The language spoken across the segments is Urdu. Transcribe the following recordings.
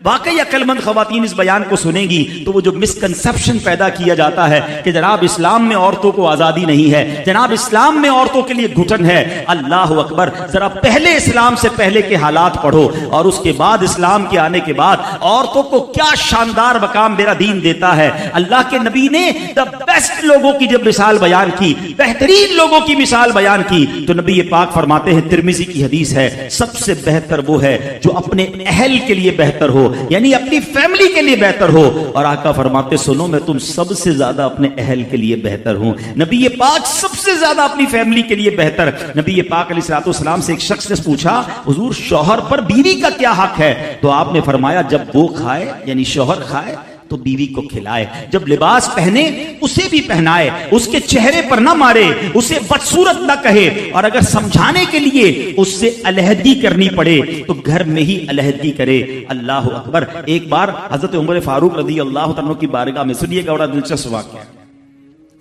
واقعی عقل مند خواتین اس بیان کو سنیں گی تو وہ جو مسکنسپشن پیدا کیا جاتا ہے کہ جناب اسلام میں عورتوں کو آزادی نہیں ہے، جناب اسلام میں عورتوں کے لیے گھٹن ہے، اللہ اکبر، ذرا پہلے اسلام سے پہلے کے حالات پڑھو اور اس کے بعد اسلام کے آنے کے بعد عورتوں کو کیا شاندار مقام میرا دین دیتا ہے۔ اللہ کے نبی نے دا بیسٹ لوگوں کی جب مثال بیان کی، بہترین لوگوں کی مثال بیان کی، تو نبی پاک فرماتے ہیں، ترمذی کی حدیث ہے، سب سے بہتر وہ ہے جو اپنے اہل کے لیے بہتر ہو، یعنی اپنی فیملی کے لیے بہتر ہو۔ اور آقا فرماتے سنو میں تم سب سے زیادہ اپنے اہل کے لیے بہتر ہوں۔ نبی پاک سب سے زیادہ اپنی فیملی کے لیے بہتر۔ نبی پاک علیہ الصلوۃ والسلام سے ایک شخص نے پوچھا حضور شوہر پر بیوی کا کیا حق ہے؟ تو آپ نے فرمایا جب وہ کھائے یعنی شوہر کھائے تو بیوی کو کھلائے، جب لباس پہنے اسے بھی پہنائے، اس کے چہرے پر نہ مارے، اسے بدصورت نہ کہے، اور اگر سمجھانے کے لیے اس سے علیحدگی کرنی پڑے تو گھر میں ہی علیحدگی کرے۔ اللہ اکبر۔ ایک بار حضرت عمر فاروق رضی اللہ تعالیٰ کی بارگاہ میں، سنیے گا بڑا دلچسپ واقعہ۔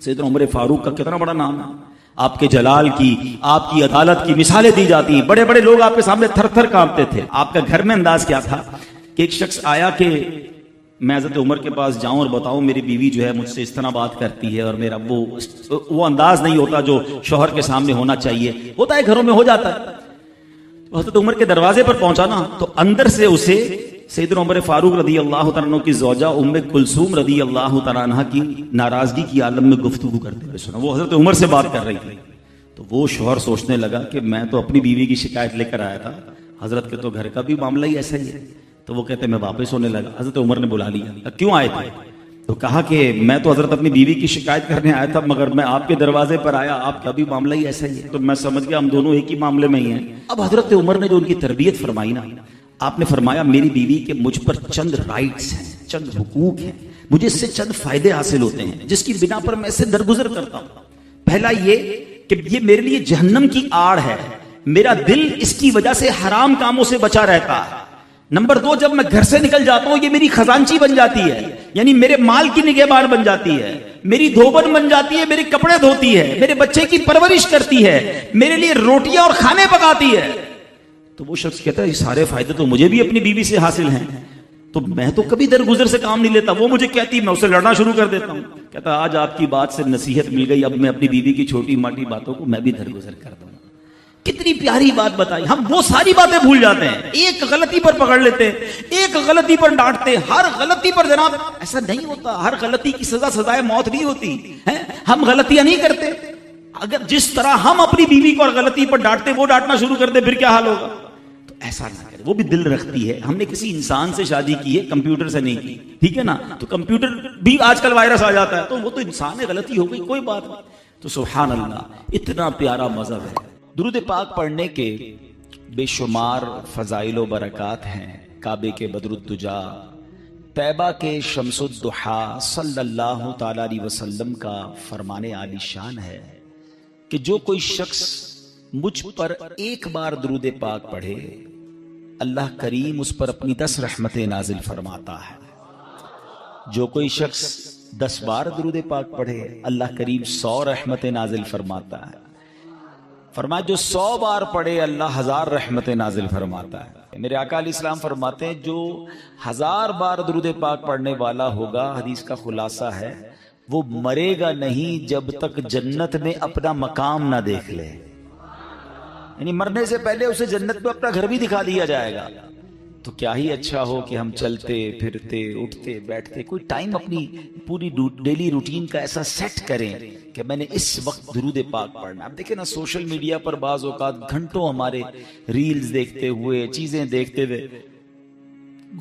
سیدنا عمر فاروق کا کتنا بڑا نام ہے، آپ کے جلال کی، آپ کی عدالت کی مثالیں دی جاتی ہیں، بڑے بڑے لوگ آپ کے سامنے تھر تھر کانپتے تھے۔ آپ کا گھر میں انداز کیا تھا کہ ایک شخص آیا کہ میں حضرت عمر کے پاس جاؤں اور بتاؤں میری بیوی جو ہے مجھ سے اس طرح بات کرتی ہے، اور میرا وہ انداز نہیں ہوتا جو شوہر کے سامنے ہونا چاہیے، ہوتا ہے گھروں میں ہو جاتا ہے۔ تو حضرت عمر کے دروازے پر پہنچا نا تو اندر سے اسے سیدنا عمر فاروق رضی اللہ تعالیٰ عنہ کی زوجہ ام کلثوم رضی اللہ تعالیٰ عنہ کی ناراضگی کی عالم میں گفتگو کرتے ہوئے سنا۔ وہ حضرت عمر سے بات کر رہی تھی، تو وہ شوہر سوچنے لگا کہ میں تو اپنی بیوی کی شکایت لے کر آیا تھا، حضرت کے تو گھر کا بھی معاملہ ہی ایسا ہی ہے۔ تو وہ کہتے میں واپس ہونے لگا۔ حضرت عمر نے بلا لیا، کیوں آئے تھے؟ تو کہا کہ میں تو حضرت اپنی بیوی کی شکایت کرنے آیا تھا، مگر میں آپ کے دروازے پر آیا، آپ کا بھی معاملہ ہی ایسا ہی ہے، تو میں سمجھ گیا ہم دونوں ایک ہی معاملے میں ہی ہیں۔ اب حضرت عمر نے جو ان کی تربیت فرمائی نا، آپ نے فرمایا میری بیوی کے مجھ پر چند رائٹس ہیں، چند حقوق ہیں، مجھے اس سے چند فائدے حاصل ہوتے ہیں جس کی بنا پر میں اسے درگزر کرتا ہوں۔ پہلا یہ کہ یہ میرے لیے جہنم کی آڑ ہے، میرا دل اس کی وجہ سے حرام کاموں سے بچا رہتا ہے۔ نمبر دو، جب میں گھر سے نکل جاتا ہوں یہ میری خزانچی بن جاتی ہے، یعنی میرے مال کی نگہبان بن جاتی ہے، میری دھوبن بن جاتی ہے، میرے کپڑے دھوتی ہے، میرے بچے کی پرورش کرتی ہے، میرے لیے روٹیاں اور کھانے پکاتی ہے۔ تو وہ شخص کہتا ہے یہ سارے فائدے تو مجھے بھی اپنی بیوی سے حاصل ہیں، تو میں تو کبھی درگزر سے کام نہیں لیتا، وہ مجھے کہتی میں اسے لڑنا شروع کر دیتا ہوں۔ کہتا آج آپ کی بات سے نصیحت مل گئی، اب میں اپنی بیوی کی چھوٹی موٹی باتوں کو میں بھی درگزر کر دوں۔ کتنی پیاری بات بتائی، ہم وہ ساری باتیں بھول جاتے ہیں، ایک غلطی پر پکڑ لیتے ہیں، ایک غلطی پر ڈانٹتے، ہر غلطی پر جناب ایسا نہیں ہوتا، ہر غلطی کی سزا سزائے موت نہیں ہوتی ہے، ہم غلطیاں نہیں کرتے۔ اگر جس طرح ہم اپنی بیوی کو غلطی پر ڈانٹتے وہ ڈانٹنا شروع کر دے پھر کیا حال ہوگا؟ تو ایسا نہ کرے، وہ بھی دل رکھتی ہے، ہم نے کسی انسان سے شادی کی ہے، کمپیوٹر سے نہیں کی، ٹھیک ہے نا؟ تو کمپیوٹر بھی آج کل وائرس آ جاتا ہے، تو وہ تو انسان ہے، غلطی ہو گئی کوئی بات نہیں۔ تو سبحان اللہ، اتنا پیارا مذہب ہے۔ درود پاک پڑھنے کے بے شمار فضائل و برکات ہیں۔ کعبے کے بدر الدجا، طیبہ کے شمس الضحیٰ صلی اللہ تعالی علیہ وسلم کا فرمان عالی شان ہے کہ جو کوئی شخص مجھ پر ایک بار درود پاک پڑھے اللہ کریم اس پر اپنی 10 رحمتیں نازل فرماتا ہے۔ جو کوئی شخص 10 بار درود پاک پڑھے اللہ کریم 100 رحمتیں نازل فرماتا ہے۔ فرمایا جو 100 بار پڑھے اللہ 1000 رحمتیں نازل فرماتا ہے۔ میرے آقا علیہ السلام فرماتے ہیں جو 1000 بار درود پاک پڑھنے والا ہوگا، حدیث کا خلاصہ ہے وہ مرے گا نہیں جب تک جنت میں اپنا مقام نہ دیکھ لے، یعنی مرنے سے پہلے اسے جنت میں اپنا گھر بھی دکھا دیا جائے گا۔ تو کیا ہی اچھا ہو کہ ہم چلتے پھرتے اٹھتے بیٹھتے کوئی ٹائم اپنی پوری ڈیلی روٹین کا ایسا سیٹ کریں کہ میں نے اس وقت درود پاک پڑھنا۔ اب دیکھیں نا سوشل میڈیا پر بعض اوقات گھنٹوں ہمارے ریلز دیکھتے ہوئے چیزیں دیکھتے ہوئے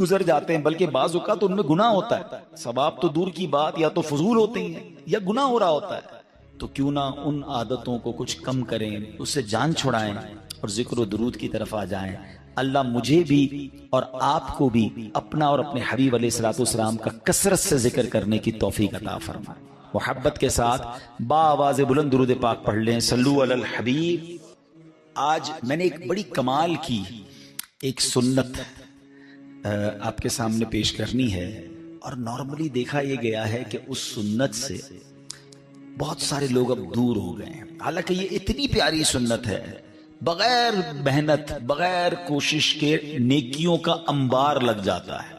گزر جاتے ہیں، بلکہ بعض اوقات ان میں گناہ ہوتا ہے، ثواب تو دور کی بات، یا تو فضول ہوتے ہیں یا گناہ ہو رہا ہوتا ہے۔ تو کیوں نہ ان عادتوں کو کچھ کم کریں، اس سے جان چھڑائیں اور ذکر و درود کی طرف آ جائیں۔ اللہ مجھے بھی اور آپ کو بھی اپنا اور اپنے حبیب علیہ الصلوۃ والسلام کا کثرت سے ذکر کرنے کی توفیق عطا فرمائے۔ محبت کے ساتھ با آواز بلند درود پاک پڑھ لیں، صلو علی الحبیب۔ آج میں نے ایک بڑی کمال کی ایک سنت آپ کے سامنے پیش کرنی ہے، اور نارملی دیکھا یہ گیا ہے کہ اس سنت سے بہت سارے لوگ اب دور ہو گئے ہیں، حالانکہ یہ اتنی پیاری سنت ہے، بغیر محنت بغیر کوشش کے نیکیوں کا انبار لگ جاتا ہے۔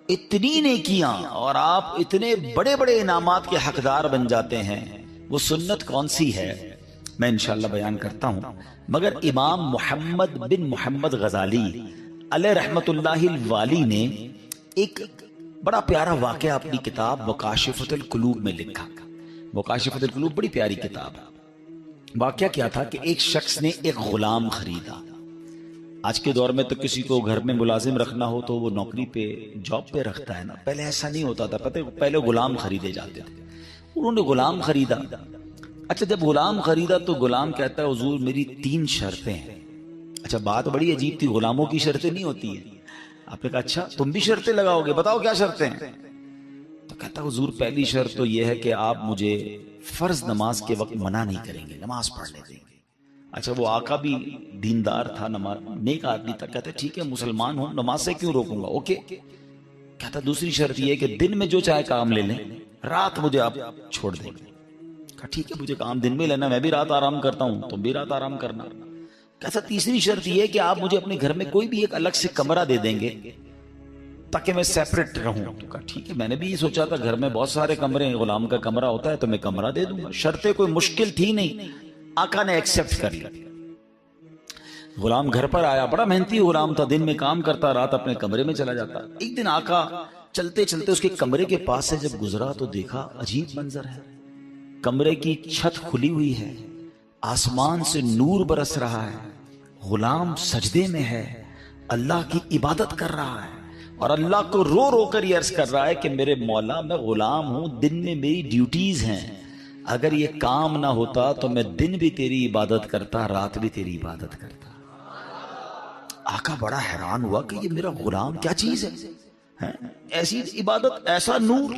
اتنی نیکیاں اور آپ اتنے بڑے بڑے انعامات کے حقدار بن جاتے ہیں، وہ سنت کون سی ہے میں انشاءاللہ بیان کرتا ہوں۔ مگر امام محمد بن محمد غزالی علیہ رحمت اللہ الوالی نے ایک بڑا پیارا واقعہ اپنی کتاب مکاشفۃ القلوب میں لکھا۔ مکاشفۃ القلوب بڑی پیاری کتاب ہے۔ واقعہ کیا تھا کہ ایک شخص نے ایک غلام خریدا۔ آج کے دور میں تو کسی کو گھر میں ملازم رکھنا ہو تو وہ نوکری پہ، جاب پہ رکھتا ہے نا، پہلے ایسا نہیں ہوتا تھا، پتہ ہے پہلے غلام خریدے جاتے تھے۔ انہوں نے غلام خریدا۔ اچھا جب غلام خریدا تو غلام کہتا ہے حضور میری 3 شرطیں ہیں۔ اچھا بات بڑی عجیب تھی، غلاموں کی شرطیں نہیں ہوتی ہیں۔ آپ نے کہا اچھا تم بھی شرطیں لگاؤ گے، بتاؤ کیا شرطیں ہیں؟ تو کہتا حضور پہلی شرط تو یہ ہے کہ آپ مجھے فرض نماز کے وقت منع نہیں کریں گے، نماز پڑھنے دیں گے۔ اچھا وہ آقا بھی دیندار تھا، نماز نیک آدمی تھا، کہتا ٹھیک ہے مسلمان ہوں، نماز سے کیوں روکوں گا، اوکے۔ کہتا دوسری شرط یہ ہے کہ دن میں جو چاہے کام لے لیں، رات مجھے آپ چھوڑ دیں گے۔ کہا ٹھیک ہے مجھے کام دن میں لینا، میں بھی رات آرام کرتا ہوں، تم بھی رات آرام کرنا۔ کہتا تیسری شرط یہ ہے کہ آپ مجھے اپنے گھر میں کوئی بھی ایک الگ سے کمرہ دے دیں گے تاکہ میں سیپریٹ رہوں۔ تو کہا ٹھیک ہے، میں نے بھی یہ سوچا تھا گھر میں بہت سارے کمرے ہیں، غلام کا کمرہ ہوتا ہے تو میں کمرہ دے دوں گا۔ شرطیں کوئی مشکل تھی نہیں، آقا نے ایکسپٹ کر لیا۔ غلام گھر پر آیا، بڑا محنتی غلام تھا، دن میں کام کرتا، رات اپنے کمرے میں چلا جاتا۔ ایک دن آقا چلتے چلتے اس کے کمرے کے پاس سے جب گزرا تو دیکھا عجیب منظر ہے، کمرے کی چھت کھلی ہوئی ہے، آسمان سے نور برس رہا ہے، غلام سجدے میں ہے، اللہ کی عبادت کر رہا ہے اور اللہ کو رو رو کر یہ عرض کر رہا ہے کہ میرے مولا میں غلام ہوں، دن میں میری ڈیوٹیز ہیں، اگر یہ کام نہ ہوتا تو میں دن بھی تیری عبادت کرتا، رات بھی تیری عبادت کرتا۔ آقا بڑا حیران ہوا کہ یہ میرا غلام کیا چیز ہے، ایسی عبادت، ایسا نور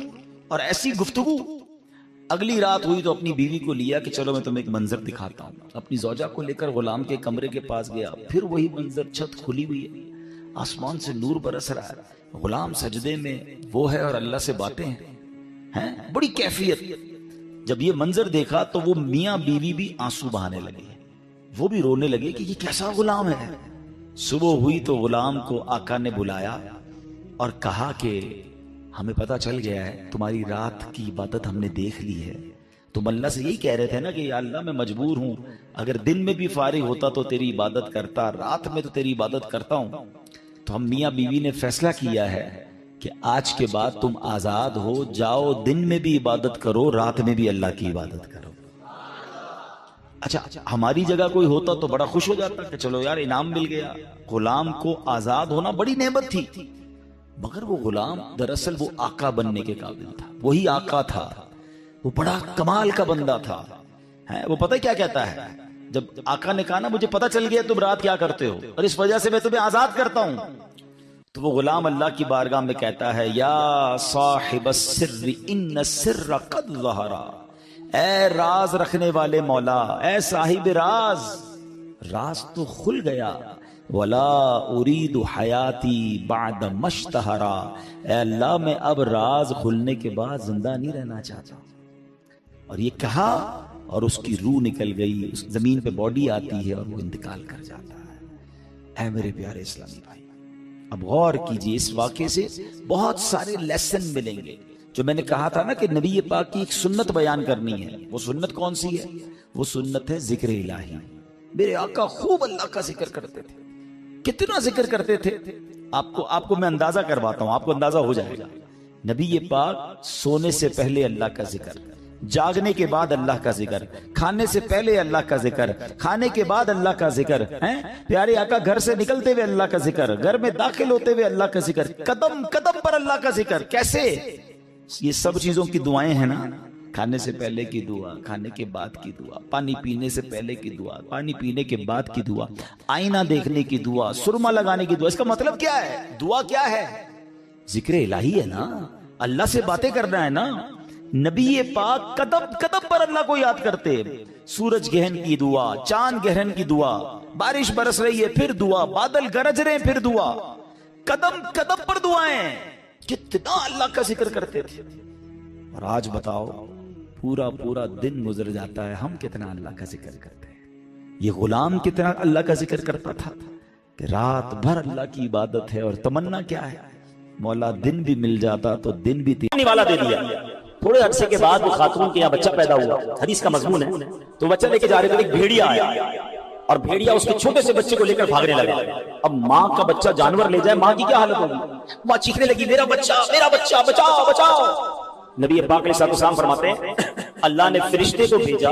اور ایسی گفتگو۔ اگلی رات ہوئی تو اپنی بیوی کو لیا کہ چلو میں تمہیں ایک منظر دکھاتا ہوں۔ اپنی زوجہ کو لے کر غلام کے کمرے کے پاس گیا، پھر وہی منظر، چھت کھلی ہوئی ہے، آسمان سے نور برس رہا ہے، غلام سجدے میں وہ ہے اور اللہ سے باتیں ہیں، بڑی کیفیت۔ جب یہ منظر دیکھا تو وہ میاں بیوی بھی آنسو بہانے لگے، وہ بھی رونے لگے کہ یہ کیسا غلام ہے۔ صبح ہوئی تو غلام کو آقا نے بلایا اور کہا کہ ہمیں پتہ چل گیا ہے تمہاری رات کی عبادت ہم نے دیکھ لی ہے، تم اللہ سے یہی کہہ رہے تھے نا کہ یا اللہ میں مجبور ہوں، اگر دن میں بھی فارغ ہوتا تو تیری عبادت کرتا، رات میں تو تیری عبادت کرتا ہوں۔ تو ہم میاں بیوی نے فیصلہ کیا ہے کہ آج کے بعد تم آزاد ہو، جاؤ دن میں بھی عبادت کرو، رات میں بھی اللہ کی عبادت کرو۔ اچھا ہماری جگہ کوئی ہوتا تو بڑا خوش ہو جاتا کہ چلو یار انعام مل گیا، غلام کو آزاد ہونا بڑی نعمت تھی، مگر وہ غلام دراصل وہ آقا بننے کے قابل تھا، وہی آقا تھا، وہ بڑا کمال کا بندہ تھا۔ وہ پتہ کیا کہتا ہے، جب آقا نے کہا نا مجھے پتہ چل گیا تم رات کیا کرتے ہو اور اس وجہ سے میں تمہیں آزاد کرتا ہوں، تو وہ غلام اللہ کی بارگاہ میں کہتا ہے یا صاحب السر ان السر قد ظہر، اے راز رکھنے والے مولا، اے صاحب راز، راز تو کھل گیا، ولا اريد حیاتی بعد مشتہرا، اے اللہ میں اب راز کھلنے کے بعد زندہ نہیں رہنا چاہتا۔ اور یہ کہا اور اس کی روح نکل گئی، اس زمین پہ باڈی آتی ہے اور وہ انتقال کر جاتا ہے۔ اے میرے پیارے اسلامی بھائی، اب غور کیجئے، اس واقعے سے بہت سارے لیسن ملیں گے۔ جو میں نے کہا تھا نا کہ نبی پاک کی ایک سنت بیان کرنی ہے، وہ سنت کون سی ہے؟ وہ سنت ہے ذکر الہی۔ میرے آقا خوب اللہ کا ذکر کرتے تھے، کتنا ذکر کرتے تھے، آپ کو میں اندازہ کرواتا ہوں، آپ کو اندازہ ہو جائے گا۔ نبی پاک سونے سے پہلے اللہ کا ذکر، جاگنے کے بعد اللہ کا ذکر، کھانے سے پہلے اللہ کا ذکر، کھانے کے بعد اللہ کا ذکر، پیارے آقا گھر سے نکلتے ہوئے اللہ کا ذکر، گھر میں داخل ہوتے ہوئے اللہ کا ذکر، قدم قدم پر اللہ کا ذکر۔ کیسے؟ یہ سب چیزوں کی دعائیں ہیں نا، کھانے سے پہلے کی دعا، کھانے کے بعد کی دعا، پانی پینے سے پہلے کی دعا، پانی پینے کے بعد کی دعا، آئینہ دیکھنے کی دعا، سرما لگانے کی دعا۔ اس کا مطلب کیا ہے؟ دعا کیا ہے؟ ذکر الہی ہے نا، اللہ سے باتیں کرنا ہے نا۔ نبی پاک قدم قدم پر اللہ کو یاد کرتے، سورج گہن کی دعا، چاند گہن کی دعا، بارش برس رہی ہے پھر دعا، بادل گرج رہے ہیں پھر دعا، قدم قدم پر دعائیں، کتنا اللہ کا ذکر کرتے تھے۔ اور آج بتاؤ پورا پورا دن گزر جاتا ہے، ہم کتنا اللہ کا ذکر کرتے ہیں؟ یہ غلام کتنا اللہ کا ذکر کرتا تھا کہ رات بھر اللہ کی عبادت ہے، اور تمنا کیا ہے؟ مولا دن بھی مل جاتا تو دن بھی تیرنے والا دے دیا. تھوڑے عرصے کے بعد وہ خاتون کے یہاں بچہ پیدا ہوا, حدیث کا مضمون ہے. تو بچہ لے کے جا رہے تھے, ایک بھیڑیا آیا اور بھیڑیا اس کے چھوٹے سے بچے کو لے کر بھاگنے لگا. اب ماں کا بچہ جانور لے جائے, ماں کی کیا حالت ہوگی؟ ماں چیخنے لگی, میرا بچہ بچاؤ بچاؤ. نبی پاک علیہ السلام فرماتے ہیں اللہ نے فرشتے کو بھیجا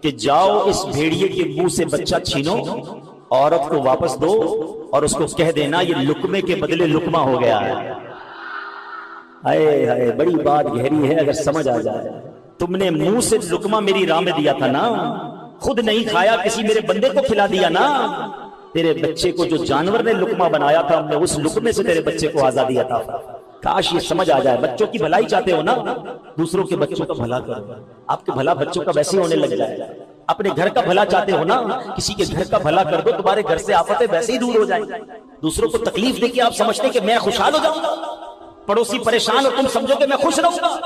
کہ جاؤ اس بھیڑیے کے منہ سے بچہ چھینو, عورت کو واپس دو اور اس کو کہہ دینا یہ لقمے کے بدلے لقمہ ہو گیا ہے. ہائے ہائے, بڑی بات گہری ہے اگر سمجھ آ جائے. تم نے منہ سے لقمہ میری راہ میں دیا تھا نا, خود نہیں کھایا, کسی میرے بندے کو کھلا دیا نا. تیرے بچے کو جو جانور نے لقمہ بنایا تھا, ہم نے اس لقمے سے تیرے بچے کو آزادی عطا تھا. کاش یہ سمجھ آ جائے. بچوں کی بھلائی چاہتے ہو نا, دوسروں کے بچوں کا بھلا کرو. آپ کے بھلا بچوں کا ویسے ہونے لگ جائے. اپنے گھر کا بھلا چاہتے ہو نا, کسی کے گھر کا بھلا کر دو, تمہارے گھر سے آفتیں ویسے ہی دور ہو جائیں. دوسروں کو تکلیف دے کے آپ سمجھتے کہ میں خوشحال ہو جاؤں گا, پڑوسی پریشان ہو تم سمجھو کہ میں خوش رہوں گا.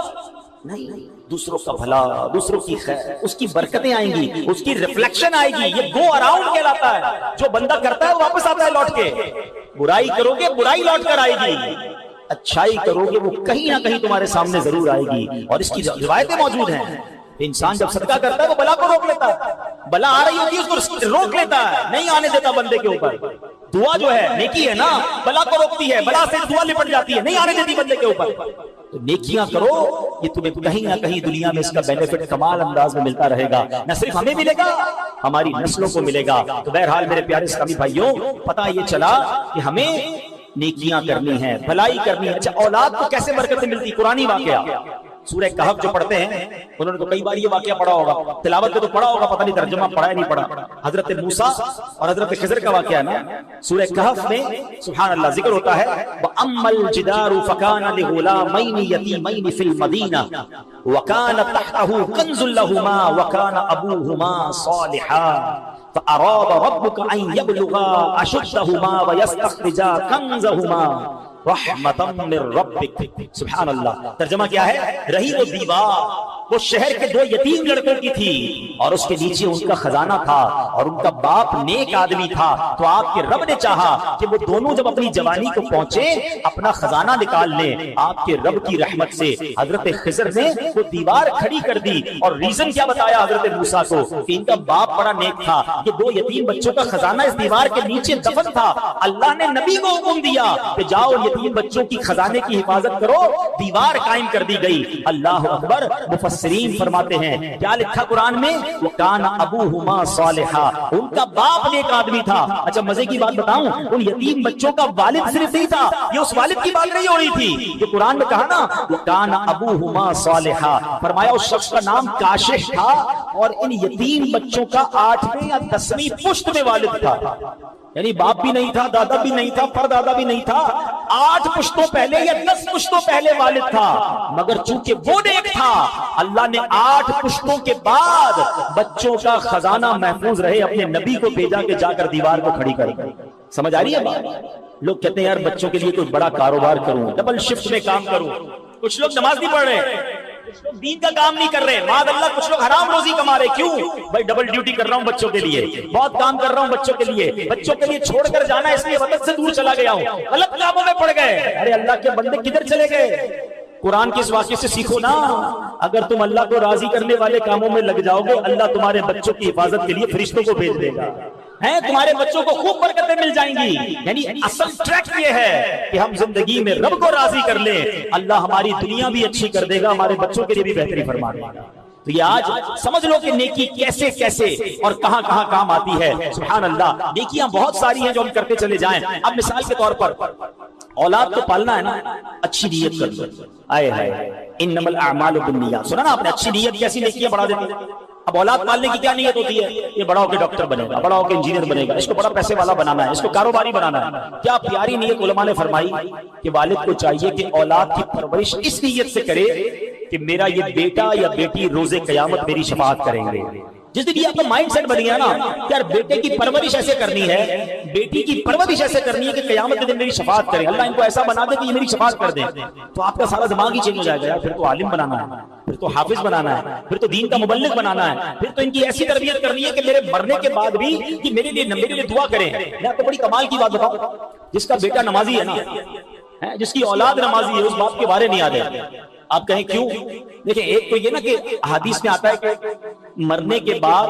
نہیں, دوسروں کا بھلا, دوسروں کی خیر, اس کی برکتیں آئیں گی, اس کی ریفلیکشن آئے گی. یہ گو اراؤنڈ کہلاتا ہے. جو بندہ کرتا ہے وہ واپس آتا ہے لوٹ کے. برائی کرو گے برائی لوٹ کر آئے گی, اچھائی کرو گے وہ کہیں نہ کہیں تمہارے سامنے ضرور آئے گی. اور اس کی روایتیں موجود ہیں. انسان جب صدقہ کرتا ہے وہ بلا کو روک لیتا ہے. بلا آ رہی ہوتی ہے اس کو روک لیتا ہے, نہیں آنے دیتا بندے کے اوپر. دعا جو ہے نیکی ہے نا, بلا کو روکتی ہے, بلا سے دعا لپٹ جاتی ہے, نہیں آنے دیتی بندے کے اوپر. تو نیکیاں کرو, یہ تمہیں کہیں نہ کہیں دنیا میں اس کا بینیفٹ کمال انداز میں ملتا رہے گا. نہ صرف ہمیں ملے گا, ہماری نسلوں کو ملے گا. تو بہرحال میرے پیارے اسلامی بھائیوں, پتہ یہ چلا کہ ہمیں نیکیاں کرنی ہیں, بھلائی کرنی ہے. اچھا, اولاد کو کیسے برکتیں ملتی؟ قرآنی واقعہ سورہ کہف جو پڑھتے ہیں انہوں نے تو کئی بار یہ واقعہ پڑھا ہوگا, تلاوت میں تو پڑھا ہوگا, پتہ نہیں ترجمہ پڑھا ہے نہیں پڑھا. حضرت موسیٰ اور حضرت خضر کا واقعہ ہے نا. سورہ کہف میں سبحان اللہ ذکر ہوتا ہے, وَأَمَّا الْجِدَارُ فَكَانَ لِغُلَامَيْنِ يَتِيمَيْنِ فِي الْمَدِينَةِ وَكَانَ تَحْتَهُ كَنْزٌ لَهُمَا وَكَانَ أَبُوهُمَا صَالِحًا فَأَرَادَ رَبُّكَ أَن يَبْلُغَا أَشُدَّهُمَا وَيَسْتَخْرِجَا كَنْزَهُمَا رحمتم من ربک. سبحان اللہ. ترجمہ کیا ہے؟ رہی وہ دیوار, وہ شہر کے دو یتیم لڑکوں کی تھی اور اس کے نیچے ان کا خزانہ تھا اور ان کا باپ نیک آدمی تھا. تو آپ کے رب نے چاہا کہ وہ دونوں جب اپنی جوانی کو پہنچے اپنا خزانہ نکال لیں. آپ کے رب کی رحمت سے حضرت خضر نے وہ دیوار کھڑی کر دی. اور ریزن کیا بتایا حضرت موسیٰ کو کہ ان کا باپ بڑا نیک تھا, یہ دو یتیم بچوں کا خزانہ اس دیوار کے نیچے دفن تھا. اللہ نے نبی کو حکم دیا کہ جاؤ یتیم بچوں کی خزانے کی حفاظت کرو. دیوار قائم کر دی گئی. اللہ اکبر. مفسرین فرماتے ہیں کیا لکھا قرآن میں, وَكَانَ أَبُوهُمَا صَالِحًا, ان کا باپ نیک آدمی تھا. اچھا مزے کی بات بتاؤں, ان یتیم بچوں کا والد صرف نہیں تھا, یہ اس والد کی بات نہیں ہو رہی تھی. جو قرآن میں کہا نا وَكَانَ أَبُوهُمَا صَالِحًا, فرمایا اس شخص کا نام کاشح تھا اور ان یتیم بچوں کا 8ویں یا 10ویں پشت میں والد تھا. یعنی باپ بھی نہیں تھا, دادا بھی نہیں تھا, پردادا بھی نہیں تھا, 8 پشتوں پہلے یا 10 پشتوں پہلے والد تھا. مگر چونکہ وہ نیک تھا, اللہ نے 8 پشتوں کے بعد بچوں کا خزانہ محفوظ رہے اپنے نبی کو بھیجا کہ جا کر دیوار کو کھڑی کر. سمجھ آ رہی ہے بات؟ لوگ کہتے ہیں یار بچوں کے لیے کوئی بڑا کاروبار کروں, ڈبل شفٹ میں کام کروں. کچھ لوگ نماز نہیں پڑھ رہے, کچھ لوگ دین کا کام نہیں کر رہے, معاذ اللہ کچھ لوگ حرام روزی کما رہے. کیوں بھائی؟ ڈبل ڈیوٹی کر رہا ہوں بچوں کے لیے, بہت کام کر رہا ہوں بچوں کے لیے, بچوں کے لیے چھوڑ کر جانا اس لیے وطن سے دور چلا گیا ہوں, غلط کاموں میں پڑ گئے. ارے اللہ کے بندے کدھر چلے گئے؟ قرآن کے اس واقعے سے سیکھو نا. اگر تم اللہ کو راضی کرنے والے کاموں میں لگ جاؤ گے, اللہ تمہارے بچوں کی حفاظت کے لیے فرشتوں کو بھیج دے گا. تمہارے بچوں کو خوب برکتیں مل جائیں گی. یعنی اصل ٹریک یہ ہے کہ ہم زندگی میں رب کو راضی کر لیں, اللہ ہماری دنیا بھی اچھی کر دے گا, ہمارے بچوں کے لیے بھی بہتری فرما دے گا. تو یہ آج سمجھ لو کہ نیکی کیسے کیسے اور کہاں کہاں کام آتی ہے. سبحان اللہ. نیکیاں بہت ساری ہیں جو ہم کرتے چلے جائیں. اب مثال کے طور پر اولاد کو پالنا ہے نا, اچھی نیت کر لو. آئے ہائے انما الاعمال بالنیات, سنا نا آپ نے, اچھی نیت کیسی نیکیاں بڑھا دیتی ہے. اب اولاد پالنے کی کیا نیت ہوتی ہے؟ یہ بڑا ہو کے ڈاکٹر بنے گا, بڑا ہو کے انجینئر بنے گا, اس کو بڑا پیسے والا بنانا ہے, اس کو کاروباری بنانا ہے. کیا پیاری نیت علماء نے فرمائی کہ والد کو چاہیے کہ اولاد کی پرورش اس نیت سے کرے کہ میرا یہ بیٹا یا بیٹی روز قیامت میری شفاعت کریں گے. جس دن یہ آپ کا مائنڈ سیٹ بن گیا نا کہ یار بیٹے کی پرورش ایسے کرنی ہے, بیٹی کی پرورش ایسے کرنی ہے کہ قیامت کے دن میری شفاعت کرے, اللہ ان کو ایسا بنا دے کہ یہ میری شفاعت کر دے, تو آپ کا سارا دماگ ہی چینج ہو جائے گا. پھر تو عالم بنانا ہے, پھر تو حافظ بنانا ہے, پھر تو دین کا مبلغ بنانا ہے, پھر تو ان کی ایسی تربیت کرنی ہے کہ میرے مرنے کے بعد بھی یہ میرے لیے دعا کریں. میں آپ کو بڑی کمال کی بات بتاؤں, جس کا بیٹا نمازی ہے نا, جس کی اولاد نمازی ہے اس باپ کے بارے نہیں یاد ہے. آپ کہیں کیوں؟ دیکھیں ایک تو یہ نا کہ حدیث میں آتا ہے کہ مرنے کے بعد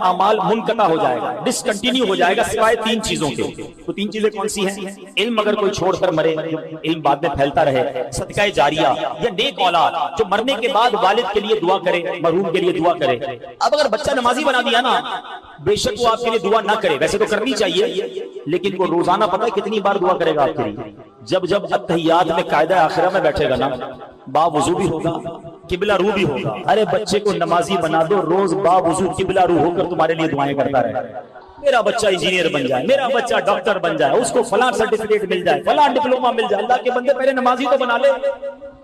اعمال منقطع ہو جائے گا، ڈسکنٹینیو ہو جائے گا سوائے 3 چیزوں کے. تو 3 چیزیں کون سی ہیں؟ علم اگر کوئی چھوڑ کر مرے، علم بعد میں پھیلتا رہے، صدقہ جاریہ یا نیک اولاد جو مرنے کے بعد والد کے لیے دعا کرے، مرحوم کے لیے دعا کرے. اب اگر بچہ نمازی بنا دیا نا، بے شک وہ آپ کے لیے دعا نہ کرے، ویسے تو کرنی چاہیے، لیکن وہ روزانہ پتہ ہے کتنی بار دعا کرے گا آپ کے لیے. جب اتحیات میں قاعدہ آخرہ میں بیٹھے گا نا، با وضو بھی ہوگا، قبلہ رو بھی ہوگا. ارے بچے کو نمازی بنا دو، روز با وضو قبلہ رو ہو کر تمہارے لیے دعائیں کرتا رہے. میرا بچہ انجینئر بن جائے، میرا بچہ ڈاکٹر بن جائے، اس کو فلاں سرٹیفکیٹ مل جائے، فلاں ڈپلوما مل جائے. اللہ کے بندے پہلے نمازی تو بنا لے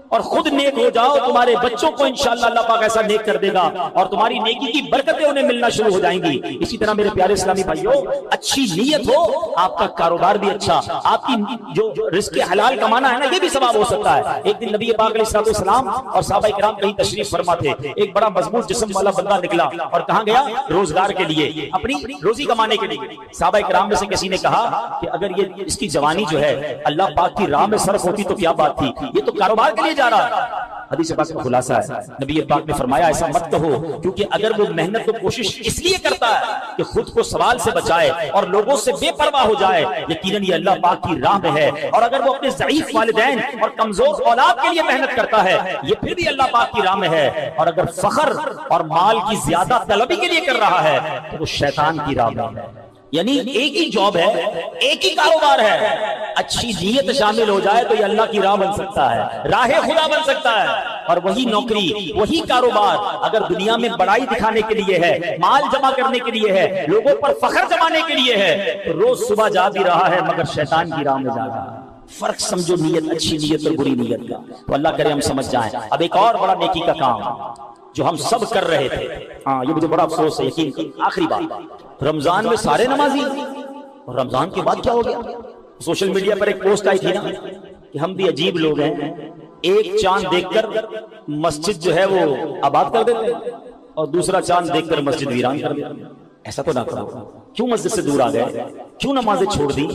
اور خود نیک ہو جاؤ، تمہارے بچوں کو انشاءاللہ اللہ پاک ایسا نیک کر دے گا اور تمہاری نیکی کی برکتیں انہیں ملنا شروع ہو جائیں گی. اسی طرح میرے پیارے اسلامی بھائیوں، اچھی نیت ہو، آپ کا کاروبار بھی اچھا، آپ کی جو رزق حلال کمانا ہے نا، یہ بھی ثواب ہو سکتا ہے. ایک دن نبی پاک علیہ السلام اور صحابہ کرام کہیں تشریف فرما تھے. ایک بڑا مضبوط جسم والا بندہ نکلا اور کہاں گیا؟ روزگار کے لیے، اپنی روزی کمانے کے لیے. صحابہ کرام میں سے کسی نے کہا کہ اگر یہ اس کی جوانی جو ہے اللہ پاک کی راہ میں صرف ہوتی تو کیا بات تھی، یہ تو کاروبار کے لیے جا رہا ہے. حدیث پاک کا خلاصہ ہے، نبی پاک نے فرمایا ایسا مت کہو، کیونکہ اگر وہ محنت و کوشش اس لیے کرتا ہے کہ خود کو سوال سے بچائے اور لوگوں سے بے پرواہ ہو جائے، یقیناً یہ اللہ پاک کی راہ میں ہے. اور اگر وہ اپنے ضعیف والدین اور کمزور اولاد کے لیے محنت کرتا ہے، یہ پھر بھی اللہ پاک کی راہ میں ہے. اور اگر فخر اور مال کی زیادہ طلبی کے لیے کر رہا ہے تو وہ شیطان کی راہ میں ہے. یعنی ایک ہی جاب ہے، ایک ہی کاروبار ہے، اچھی نیت شامل ہو جائے تو یہ اللہ کی راہ بن سکتا ہے، راہ خدا بن سکتا ہے. اور وہی نوکری، وہی کاروبار اگر دنیا میں بڑائی دکھانے کے لیے ہے، مال جمع کرنے کے لیے ہے، لوگوں پر فخر جمانے کے لیے ہے، تو روز صبح جا بھی رہا ہے مگر شیطان کی راہ میں جا رہا ہے. فرق سمجھو نیت، اچھی نیت اور بری نیت کا. تو اللہ کرے ہم سمجھ جائیں. اب ایک اور بڑا نیکی کا کام جو ہم سب کر رہے تھے، یہ مجھے بڑا افسوس ہے، یقین آخری بات، رمضان میں سارے نمازی، اور رمضان کے بعد کیا ہو گیا؟ سوشل میڈیا پر ایک پوسٹ آئی تھی نا کہ ہم بھی عجیب لوگ ہیں، ایک چاند دیکھ کر مسجد جو ہے وہ آباد کر دیتے اور دوسرا چاند دیکھ کر مسجد ویران کر دیتے. ایسا تو نہ کرو. کیوں مسجد سے دور آ گئے؟ کیوں نمازیں چھوڑ دی؟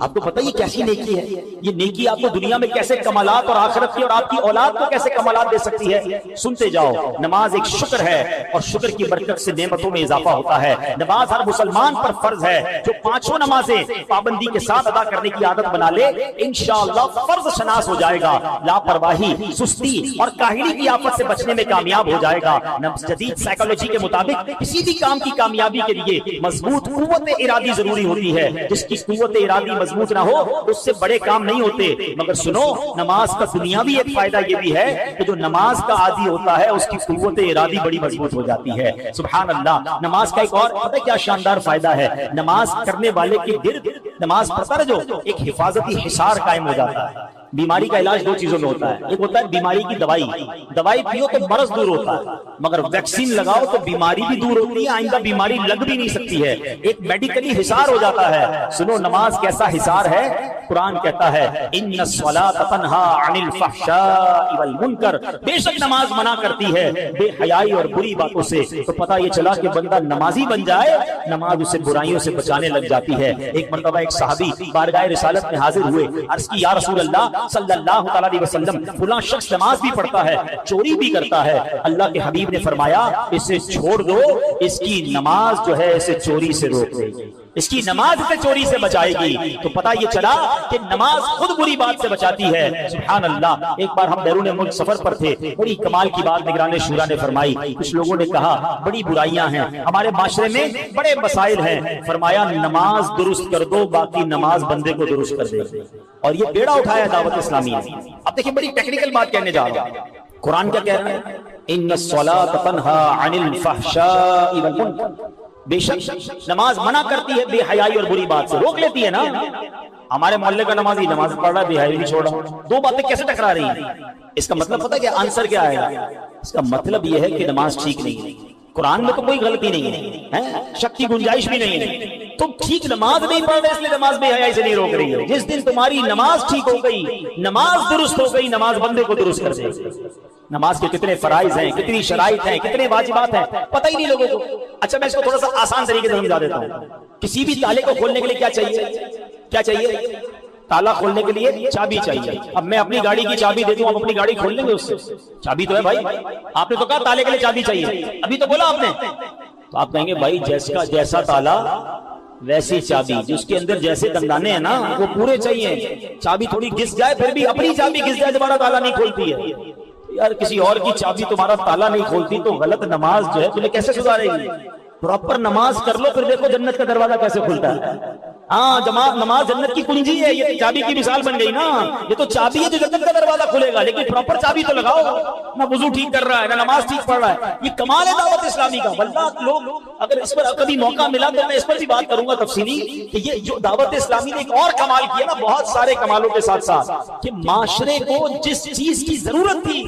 آپ کو پتہ یہ کیسی نیکی ہے؟ یہ نیکی آپ کو دنیا میں کیسے کمالات اور آخرت کی اور آپ کی اولاد کو کیسے کمالات دے سکتی ہے. سنتے جاؤ. نماز ایک شکر ہے اور شکر کی برکت سے نعمتوں میں اضافہ ہوتا ہے. نماز ہر مسلمان پر فرض ہے. جو 5 نمازیں پابندی کے ساتھ ادا کرنے کی عادت بنا لے انشاءاللہ فرض شناس ہو جائے گا. لاپرواہی، سستی اور کاہلی کی آفت سے بچنے میں کامیاب ہو جائے گا. جدید سائیکالوجی کے مطابق کسی بھی کام کی کامیابی کے لیے مضبوط قوت ارادی ضروری ہوتی ہے. جس کی قوت ارادی مضبوط نہ ہو اس سے بڑے کام نہیں ہوتے. مگر سنو، نماز کا دنیاوی ایک فائدہ یہ بھی ہے کہ جو نماز کا عادی ہوتا ہے اس کی قوت ارادی بڑی مضبوط ہو جاتی ہے. سبحان اللہ. نماز کا ایک اور پتہ کیا شاندار فائدہ ہے؟ نماز کرنے والے کے گرد نماز پڑھتا رہو ایک حفاظتی حصار قائم ہو جاتا ہے. بیماری کا علاج 2 چیزوں میں ہوتا ہے. ایک ہوتا ہے بیماری کی دوائی پیو تو مرض دور ہوتا ہے، مگر ویکسین لگاؤ تو بیماری بھی دور ہوتی ہے، آئندہ بیماری لگ بھی نہیں سکتی ہے. ایک میڈیکلی حصار ہو جاتا ہے. سنو نماز کیسا حصار ہے؟ قرآن کہتا ہے ان الصلاۃ تنہا عن الفحشاء والمنکر، بے شک نماز منع کرتی ہے بے حیائی اور بری باتوں سے. تو پتہ یہ چلا کہ بندہ نمازی بن جائے، نماز اسے برائیوں سے بچانے لگ جاتی ہے. ایک مرتبہ ایک صحابی بارگاہ رسالت میں حاضر ہوئے، عرض کی یا رسول اللہ صلی اللہ علیہ وسلم، فلاں شخص نماز بھی پڑھتا ہے، چوری بھی کرتا ہے. اللہ کے حبیب نے فرمایا اسے چھوڑ دو، اس کی نماز جو ہے اسے چوری سے روک دے گی، اس کی نماز اسے چوری سے بچائے گی. تو پتہ یہ چلا کہ نماز خود بری بات سے بچاتی ہے. سبحان اللہ. ایک بار ہم بیرون ملک سفر پر تھے، بڑی کمال کی بات نگران شورا نے فرمائی. کچھ لوگوں نے کہا بڑی برائیاں ہیں ہمارے معاشرے میں، بڑے مسائل ہیں. فرمایا نماز درست کر دو، باقی نماز بندے کو درست کر دے. اور یہ بیڑا اٹھایا دعوت اسلامی نے. اب دیکھیں بڑی ٹیکنیکل بات کہنے جا رہا ہوں. قرآن کیا کہہ رہا ہے؟ ان الصلاۃ تنہا عن الفحشاء والمنکر، بے شک نماز منع کرتی ہے بے حیائی اور بری بات سے، روک لیتی ہے نا. ہمارے محلے کا نمازی نماز پڑھ رہا ہے، بے حیائی بھی چھوڑ رہا. 2 باتیں کیسے ٹکرا رہی ہیں؟ اس کا مطلب پتہ ہے کہ آنسر کیا آئے گا؟ اس کا مطلب یہ ہے کہ نماز ٹھیک نہیں ہے. قرآن میں تو کوئی غلطی نہیں ہے، شک کی گنجائش بھی نہیں ہے. تم ٹھیک نماز نہیں پڑھ رہے اس لیے نماز بے حیائی سے نہیں روک رہی ہے. جس دن تمہاری نماز ٹھیک ہو گئی، نماز درست ہو گئی، نماز بندے کو درست کر دے. نماز کے کتنے فرائض ہیں، کتنی شرائط ہیں، کتنے واجبات ہیں، پتہ ہی نہیں لوگوں کو. اچھا میں اس کو تھوڑا سا آسان طریقے سے سمجھا دیتا ہوں. کسی بھی تالے کو کھولنے کے لیے کیا چاہیے؟ کیا چاہیے؟ تالا کھولنے کے لیے چابی چاہیے. اب میں اپنی گاڑی کی چابی دے دوں, آپ اپنی گاڑی کھول لیں گے اس سے؟ چابی تو ہے بھائی. آپ نے تو کہا تالے کے لیے چابی چاہیے, ابھی تو بولا آپ نے. تو آپ کہیں گے بھائی جیسا تالا ویسی چابی, جس کے اندر جیسے دندانے ہیں نا وہ پورے چاہیے. چابی تھوڑی گھس جائے پھر بھی اپنی چابی گھس جائے تمہارا تالا نہیں کھولتی ہے. یار کسی اور کی چابی تمہارا تالا نہیں کھولتی تو غلط نماز جو ہے تمہیں کیسے سدھارے گی؟ پراپر نماز کر لو, پھر دیکھو جنت کا دروازہ کیسے کھلتا ہے. ہاں جماعت, نماز جنت کی کنجی ہے. یہ چابی کی مثال بن گئی نا, یہ تو چابی ہے جو جنت کا دروازہ کھلے گا, لیکن پراپر چابی تو لگاؤ. نہ وضو ٹھیک کر رہا ہے, نہ نماز ٹھیک پڑھ رہا ہے. یہ کمال ہے دعوت اسلامی کا. واللہ لوگ, اگر اس پر کبھی موقع ملا تو میں اس پر بھی بات کروں گا تفصیلی, کہ یہ جو دعوت اسلامی نے ایک اور کمال کیا نا, بہت سارے کمالوں کے ساتھ ساتھ, کہ معاشرے کو جس چیز کی ضرورت تھی,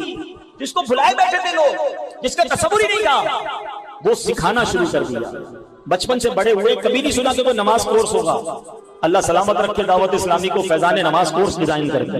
جس کو بھلائے بیٹھے تھے لوگ, جس کا تصور ہی نہیں تھا, وہ سکھانا شروع کر دیا. بچپن سے بڑے ہوئے کبھی نہیں سنا کہ کوئی نماز کورس ہوگا. اللہ سلامت رکھے دعوت اسلامی کو فیضان نماز کورس ڈیزائن کر کے.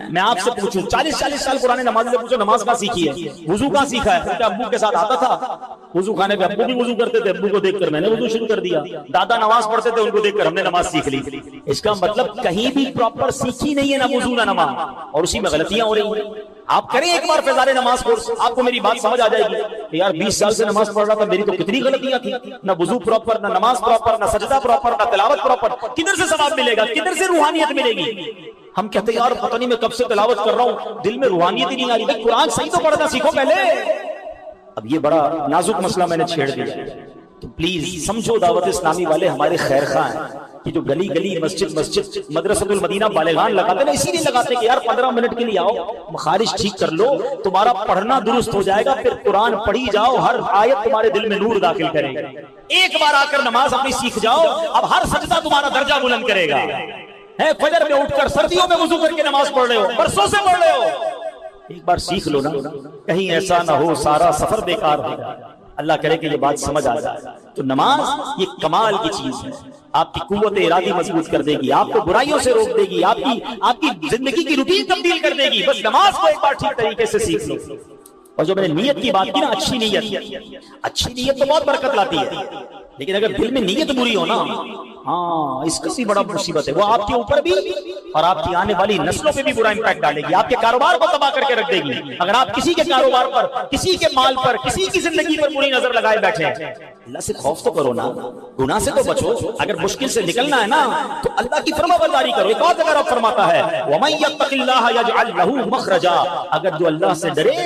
میں آپ سے پوچھوں 40 سال پرانے نماز سے پوچھو نماز کہاں سیکھی ہے, وضو کہاں سیکھا ہے؟ کیونکہ ابو کے ساتھ آتا تھا وضو خانے پہ, ابو بھی وضو کرتے تھے, ابو کو دیکھ کر میں نے وضو شروع کر دیا. دادا نماز پڑھتے تھے, ان کو دیکھ کر ہم نے نماز سیکھ لی. اس کا مطلب کہیں بھی پراپر سیکھی نہیں ہے, نہ وضو نہ نماز, اور اسی میں غلطیاں ہو رہی ہیں. آپ کریں ایک بار فیضان نماز کورس, آپ کو میری بات سمجھ آ جائے گی کہ یار 20 سال سے نماز پڑھ رہا تھا, میری تو کتنی غلطیاں تھیں. نہ وضو پراپر, نہ نماز پراپر, نہ سجدہ پراپر, نہ تلاوت پراپر. کدھر سے ثواب ملے گا, کدھر سے روحانیت ملے گی؟ ہم کہتے ہیں یار پتہ نہیں میں کب سے تلاوت کر رہا ہوں, دل میں روحانیت ہی نہیں آ رہی. قرآن صحیح تو پڑھنا سیکھو پہلے. اب یہ بڑا نازک مسئلہ میں نے چھیڑ دیا, تو پلیز سمجھو دعوت اسلامی والے ہمارے خیر خواہ ہیں, کہ جو گلی گلی مسجد مدرسۃ المدینہ بالغان لگاتے ہیں, اسی لیے لگاتے کہ یار 15 منٹ کے لیے آؤ, مخارج ٹھیک کر لو, تمہارا پڑھنا درست ہو جائے گا, پھر قرآن پڑھی جاؤ, ہر آیت تمہارے دل میں نور داخل کرے گا. ایک بار آ کر نماز اپنی سیکھ جاؤ, اب ہر سجدہ تمہارا درجہ بلند کرے گا. فجر میں اٹھ کر سردیوں میں وضو کر کے نماز پڑھ رہے ہو, برسوں سے پڑھ رہے ہو, ایک بار سیکھ لو نا, کہیں ایسا نہ ہو سارا سفر بیکار ہو جائے. اللہ کرے کہ یہ بات سمجھ آ جائے. تو نماز یہ کمال کی چیز ہے, آپ کی قوت ارادی مضبوط کر دے گی, آپ کو برائیوں سے روک دے گی, آپ کی زندگی کی روٹین تبدیل کر دے گی. بس نماز کو ایک بار ٹھیک طریقے سے سیکھ لو. اور جو میں نے نیت کی بات کی نا, اچھی نیت تو بہت برکت لاتی ہے, لیکن اگر دل میں نیت بری ہو نا, ہاں اس کا سی بڑا مصیبت ہے. وہ آپ کے اوپر بھی اور آپ کی آنے والی نسلوں پہ بھی برا امپیکٹ ڈالے گی, آپ کے کاروبار کو تباہ کر کے رکھ دے گی. اگر آپ کسی کے کاروبار پر, کسی کے مال پر, کسی کی زندگی پر بری نظر لگائے بیٹھے ہیں, اللہ سے خوف تو کرو نا, گناہ سے تو بچو. اگر مشکل سے نکلنا ہے نا تو اللہ کی فرما برداری کرو. ایک اور جگہ رب فرماتا ہے وَمَن يَتَّقِ اللَّهَ يَجْعَل لَّهُ مَخْرَجًا, اگر جو اللہ سے ڈرے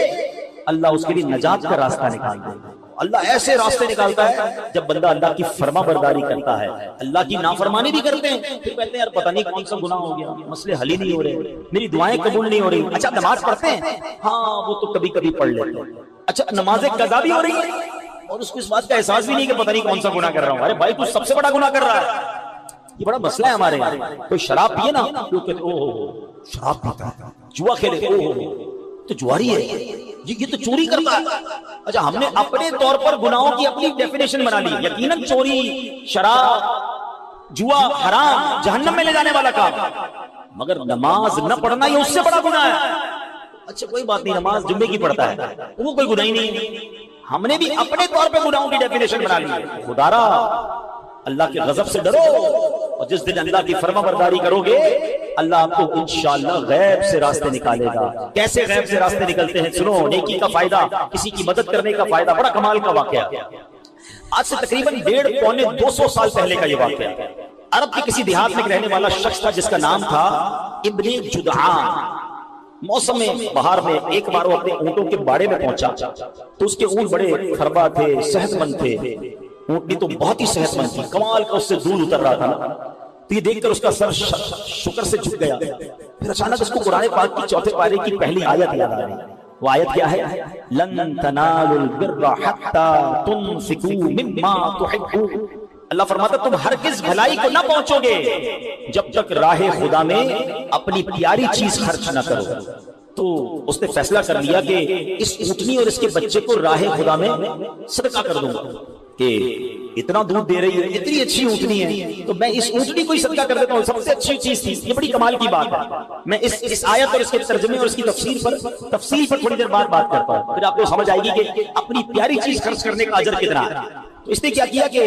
اللہ اس کے لیے نجات کا راستہ نکال دے. اللہ ایسے راستے نکالتا ہے جب بندہ اللہ کی فرما برداری کرتا ہے. اللہ کی نافرمانی بھی کرتے ہیں, پھر کہتے ہیں یار پتہ نہیں کون سا گناہ ہو گیا, مسئلے حل ہی نہیں ہو رہے, میری دعائیں قبول نہیں ہو رہی. اچھا نماز پڑھتے ہیں, ہاں وہ تو کبھی کبھی پڑھ لیتے ہیں. اچھا نمازیں قضا بھی ہو رہی ہیں اور اس کو اس بات کا احساس بھی نہیں کہ پتہ نہیں کون سا گناہ کر رہا ہوں. ارے بھائی تو سب سے بڑا گناہ کر رہا ہے. یہ بڑا مسئلہ ہے ہمارے یہاں. کوئی شراب پیے نا, شراب پیتا ہے, جوا کھیلے, تو جواری ہے, یہ تو چوری کرتا ہے. اچھا ہم نے اپنے طور پر گناہوں کی اپنی ڈیفینیشن بنا لی. یقیناً چوری, شراب, جوا حرام, جہنم میں لے جانے والا کام, مگر نماز نہ پڑھنا یہ اس سے بڑا گناہ ہے. اچھا کوئی بات نہیں, نماز جمعے کی پڑھتا ہے, وہ کوئی گناہ ہی نہیں. ہم نے بھی اپنے طور پہ گناہوں کی ڈیفینیشن بنا لی ہے. خدارا اللہ کے غضب سے ڈرو, اور جس دن اللہ کی فرما برداری کرو گے اللہ آپ کو انشاءاللہ غیب سے راستے نکالے گا. کیسے غیب سے راستے نکلتے ہیں سنو. نیکی کا فائدہ, کسی کی مدد کرنے کا فائدہ, بڑا کمال کا واقعہ. آج سے تقریباً 150-200 سال پہلے کا یہ واقعہ. عرب کے کسی دیہات میں رہنے والا شخص تھا جس کا نام تھا ابن جدعان. موسم بہار میں ایک بار وہ اپنے اونٹوں کے باڑے میں پہنچا تو اس کے اونٹ بڑے خربا تھے, صحت مند تھے. اونٹنی تو بہت ہی صحت مند تھی, کمال کا اس سے دودھ اتر رہا تھا نا. تو یہ دیکھ کر اس کا سر شکر سے جھک گیا. پھر اچانک اس کو قرآن پاک کی 4 پارے کی پہلی آیت یاد آ رہی. وہ آیت کیا ہے؟ لن تنالوا البر حتى تنفقوا مما تحبون. اللہ فرماتا تم ہرگز بھلائی کو نہ پہنچو گے جب تک راہ خدا میں اپنی پیاری چیز خرچ نہ کرو. تو اس نے فیصلہ کر لیا کہ اس اونٹنی اور اس کے بچے کو راہ خدا میں صدقہ کر دوں گا. کہ اتنا دودھ دے رہی ہے, اتنی اچھی اونٹنی ہے, تو میں اس اونٹنی کو ہی صدقہ کر دیتا ہوں. سب سے اچھی چیز تھی. یہ بڑی کمال کی بات ہے. میں اس آیت اور اس کے ترجمے اور اس کی تفصیل پر تھوڑی دیر بعد بات کرتا ہوں, پھر آپ کو سمجھ آئے گی کہ اپنی پیاری چیز خرچ کرنے کا اجر کتنا ہے. تو اس نے کیا کیا کہ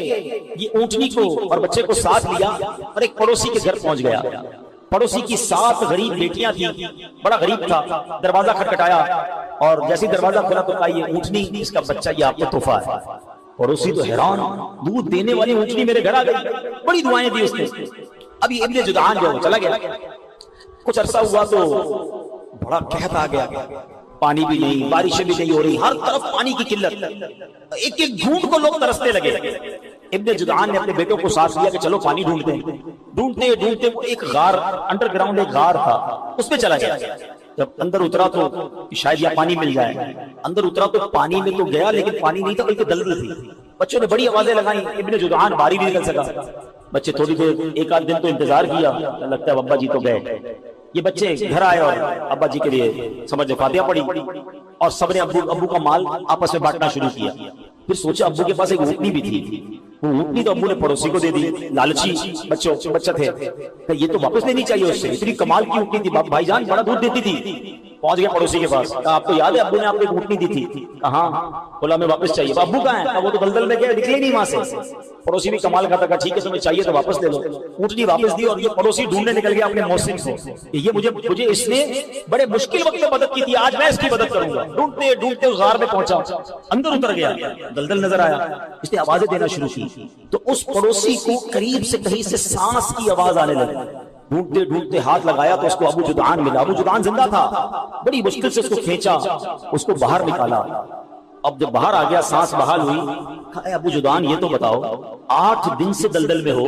یہ اونٹنی کو اور بچے کو ساتھ لیا اور ایک پڑوسی کے گھر پہنچ گیا. پڑوسی کی 7 غریب بیٹیاں تھیں، بڑا غریب تھا، دروازہ کھٹکھٹایا اور جیسے دروازہ کھلا تو کہا یہ اونٹنی اس کا بچہ یہ آپ کو تحفہ ہے۔ پڑوسی تو حیران، دودھ دینے والی اونٹنی میرے گھر آ گئی، بڑی دعائیں دی اس نے۔ اب یہ ابن جدعان جو چلا گیا، کچھ عرصہ ہوا تو بڑا قحط آ گیا، پانی بھی نہیں، بارشیں بھی نہیں ہو رہی، ہر طرف پانی کی قلت، ایک ایک گھونٹ کو لوگ ترسنے لگے۔ ابن جدعان نے اپنے بیٹوں کو ساتھ لیا کہ چلو پانی ڈھونڈتے ہیں۔ ڈھونڈتے ڈھونڈتے وہ ایک غار، انڈر گراؤنڈ ایک غار تھا، اس میں چلا گیا۔ جب اندر اترا تو شاید یہ پانی مل جائے، اندر اترا تو پانی میں تو گیا لیکن پانی نہیں تھا بلکہ دلدل تھی۔ بچوں نے بڑی آوازیں لگائیں، ابن جدعان باہر بھی نکل سکا۔ بچے تھوڑی دیر 1 آدھ دن تو انتظار کیا، لگتا ہے ابا جی تو گئے۔ یہ بچے گھر آئے اور ابا جی کے لیے سمجھ فاتحہ پڑھی اور سب نے ابو کا مال آپس میں بانٹنا شروع کیا۔ پھر سوچا ابو کے پاس ایک اونٹنی بھی تھی، وہ اونٹنی تو ابو نے پڑوسی کو دے دی، لالچی بچہ تھے، یہ تو واپس لینی چاہیے اس سے، اتنی کمال کی اونٹنی تھی، بھائی جان بڑا دودھ دیتی تھی۔ پہنچ گیا پڑوسی کے پاس، کہا آپ کو یاد ہے ابو نے آپ کو ایک اونٹنی دی تھی؟ کہا بولا میں واپس چاہیے۔ ابو کہاں ہے؟ وہ تو دلدل میں گئے، نکلے نہیں وہاں سے۔ پڑوسی بھی کمال کرتا، کہا ٹھیک ہے تمہیں چاہیے تو واپس لے لو۔ اونٹنی واپس دی اور یہ پڑوسی ڈھونڈنے نکل گیا اپنے محسن کو، یہ مجھے اس نے بڑے مشکل وقت میں مدد کی تھی، آج میں اس کی مدد کروں گا۔ ڈھونڈتے ڈھونڈتے اس غار میں پہنچا، اندر اتر گیا، دلدل نظر آیا، اس نے آوازیں دینا شروع کی تو اس پڑوسی کو قریب سے کہیں سے سانس کی آواز آنے لگی۔ ڈھونڈتے ڈھونڈتے ہاتھ لگایا تو اس کو ابو جدعان ملا۔ ابو جدعان زندہ تھا، بڑی مشکل سے اس کو کھینچا، اس کو باہر نکالا۔ اب جب باہر آ گیا، سانس بحال ہوئی، کہا اے ابو جدعان یہ تو بتاؤ 8 دن سے دلدل میں ہو،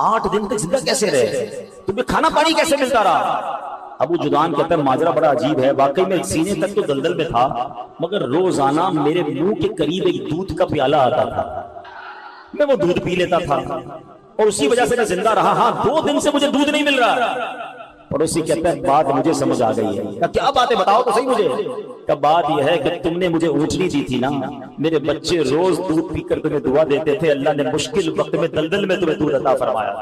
8 دن تک زندہ کیسے رہے؟ تمہیں کھانا پانی کیسے ملتا رہا؟ ابو جدعان کہتا ہے ماجرا بڑا عجیب ہے، واقعی میں سینے تک تو دلدل میں تھا، مگر روزانہ میرے منہ کے قریب ایک دودھ کا پیالہ آتا تھا، میں وہ دودھ پی لیتا تھا اور اسی وجہ سے میں زندہ رہا۔ ہاں 2 دن سے مجھے دودھ نہیں مل رہا۔ پڑوسی کہتا ہے بات مجھے سمجھ آ گئی ہے۔ کیا بات ہے بتاؤ تو صحیح مجھے۔ کہ بات یہ ہے کہ تم نے مجھے اونٹنی دی تھی نا، میرے بچے روز دودھ پی کر تمہیں دعا دیتے تھے، اللہ نے مشکل وقت میں دلدل میں تمہیں دودھ عطا فرمایا۔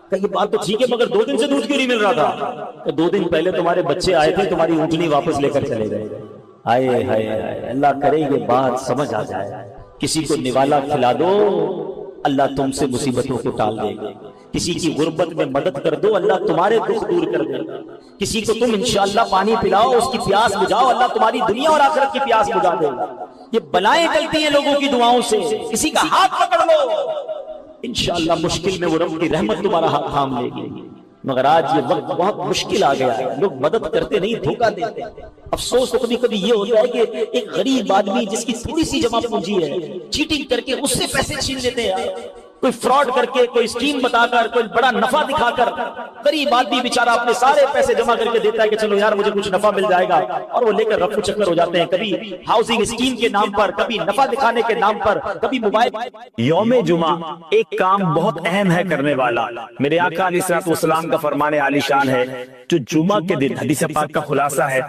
کہ یہ بات تو ٹھیک ہے مگر 2 دن سے دودھ کیوں نہیں مل رہا تھا؟ کہ 2 دن پہلے تمہارے بچے آئے تھے، تمہاری اونٹنی واپس لے کر چلے گئے۔ ہائے ہائے، اللہ کرے یہ بات سمجھ آ جائے۔ کسی کو نوالا کھلا دو، اللہ تم سے مصیبتوں کو ٹال دے گا۔ کسی کی غربت میں مدد کر دو، اللہ تمہارے دکھ دور کر دے گا۔ کسی کو تم انشاءاللہ پانی پلاؤ، اس کی پیاس بجھاؤ، اللہ تمہاری دنیا اور آخرت کی پیاس بجھا دے گا۔ یہ بلائیں ٹلتی ہیں لوگوں کی دعاؤں سے، کسی کا ہاتھ پکڑ لو، انشاءاللہ مشکل میں وہ رب کی رحمت تمہارا ہاتھ تھام لے گی۔ مگر آج یہ وقت بہت مشکل آ گیا ہے، لوگ مدد کرتے نہیں، دھوکہ دیتے ہیں۔ افسوس تو کبھی کبھی یہ ہوتا ہے کہ ایک غریب آدمی جس کی تھوڑی سی جمع پونجی ہے، چیٹنگ کر کے اس سے پیسے چھین لیتے ہیں، کوئی فراڈ کر کے، کوئی اسکیم بتا کر، کوئی بڑا نفع دکھا کر، غریب آدمی بیچارہ اپنے سارے پیسے جمع کر کے دیتا ہے کہ چلو یار مجھے کچھ نفع مل جائے گا، اور وہ لے کر رفو چکر ہو جاتے ہیں، کبھی ہاؤسنگ اسکیم کے نام پر، کبھی نفع دکھانے کے نام پر، کبھی موبائل۔ یوم جمعہ ایک کام بہت اہم ہے کرنے والا، میرے آقا علیہ الصلوۃ والسلام کا فرمان عالی شان ہے، جو جمعہ کے دن حدیث پاک کا خلاصہ ہے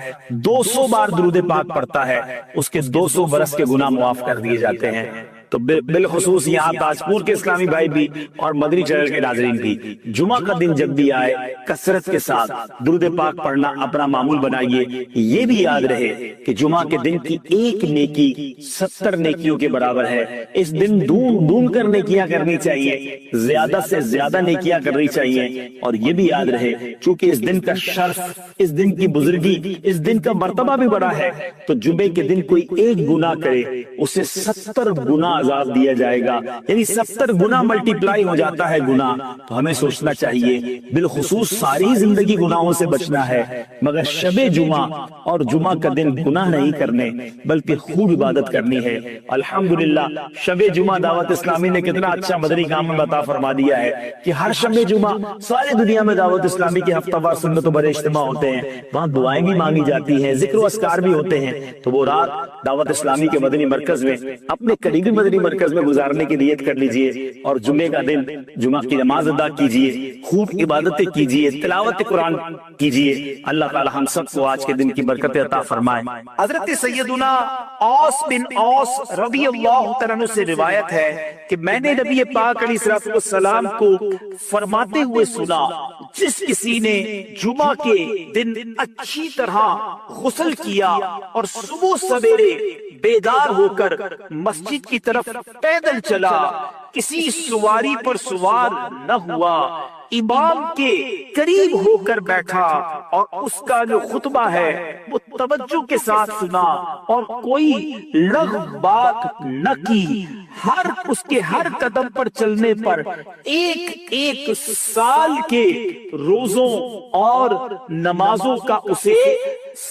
200 بار درود پاک پڑھتا ہے، اس کے 200 برس کے گناہ معاف کر دیے جاتے ہیں۔ تو بالخصوص یہاں تاجپور کے اسلامی بھائی بھی اور مدنی چینل کے ناظرین بھی جمعہ کا دن جب بھی آئے کثرت کے ساتھ درود پاک پڑھنا اپنا معمول بنائیے۔ یہ بھی یاد رہے کہ جمعہ کے دن کی ایک نیکی 70 نیکیوں کے برابر ہے۔ اس دن ڈھونڈ کر نیکیاں کرنی چاہیے، زیادہ سے زیادہ نیکیاں کرنی چاہیے۔ اور یہ بھی یاد رہے چونکہ اس دن کا شرف، اس دن کی بزرگی، اس دن کا مرتبہ بھی بڑا ہے، تو جمعے کے دن کوئی ایک گناہ کرے اسے 70 گناہ عذاب دیا جائے گا، یعنی 70 گنا ملٹی پلائی ہو جاتا ہے گناہ۔ تو ہمیں سوچنا چاہیے، بالخصوص ساری زندگی گناہوں سے بچنا ہے، مگر شب جمعہ اور جمعہ کا دن گناہ نہیں کرنے بلکہ خوب عبادت کرنی ہے۔ الحمدللہ شب جمعہ دعوت اسلامی نے کتنا اچھا مدنی کام میں عطا فرما دیا ہے کہ ہر شب جمعہ ساری دنیا میں دعوت اسلامی کے ہفتہ وار سنت و بڑے اجتماع ہوتے ہیں، وہاں دعائیں بھی مانگی جاتی ہیں، ذکر و اذکار بھی ہوتے ہیں۔ تو وہ رات دعوت اسلامی کے مدنی مرکز میں اپنے قریبی مدنی مرکز میں گزارنے کی نیت کر لیجئے، اور جمعے کا دن جمعہ کی نماز ادا کیجئے، خوب عبادتیں کیجئے، تلاوت قرآن کیجئے۔ اللہ تعالی ہم سب کو آج کے دن کی برکت عطا فرمائے۔ حضرت سیدنا اوس بن اوس رضی اللہ تعالیٰ عنہ سے روایت ہے کہ میں نے نبی پاک علیہ السلام کو فرماتے ہوئے سنا، جس کسی نے جمعہ کے دن اچھی طرح غسل کیا اور صبح سویرے بیدار ہو کر مسجد کی طرف طرف پیدل چلا، کسی سواری پر سوار نہ ہوا، امام کے قریب ہو کر بیٹھا اور اس کا جو خطبہ ہے وہ توجہ کے ساتھ سنا اور کوئی لغو بات نہ کی۔ اس کے ہر قدم پر چلنے پر ایک سال کے روزوں اور نمازوں کا اسے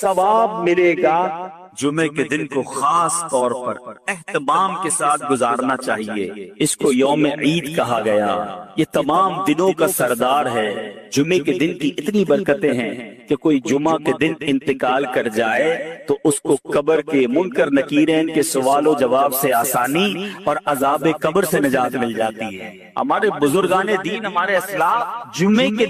ثواب ملے گا۔ جمعے کے دن کو خاص طور پر اہتمام کے ساتھ گزارنا چاہیے۔ اس کو یوم عید کہا گیا، یہ تمام دنوں کا سردار ہے۔ جمعے کے دن کی اتنی برکتیں ہیں کہ کوئی جمعہ کے دن انتقال کر جائے تو اس کو قبر کے منکر نکیرین کے سوال و جواب سے آسانی اور عذاب قبر سے نجات مل جاتی ہے۔ ہمارے بزرگان دین، ہمارے اسلاف جمعے کے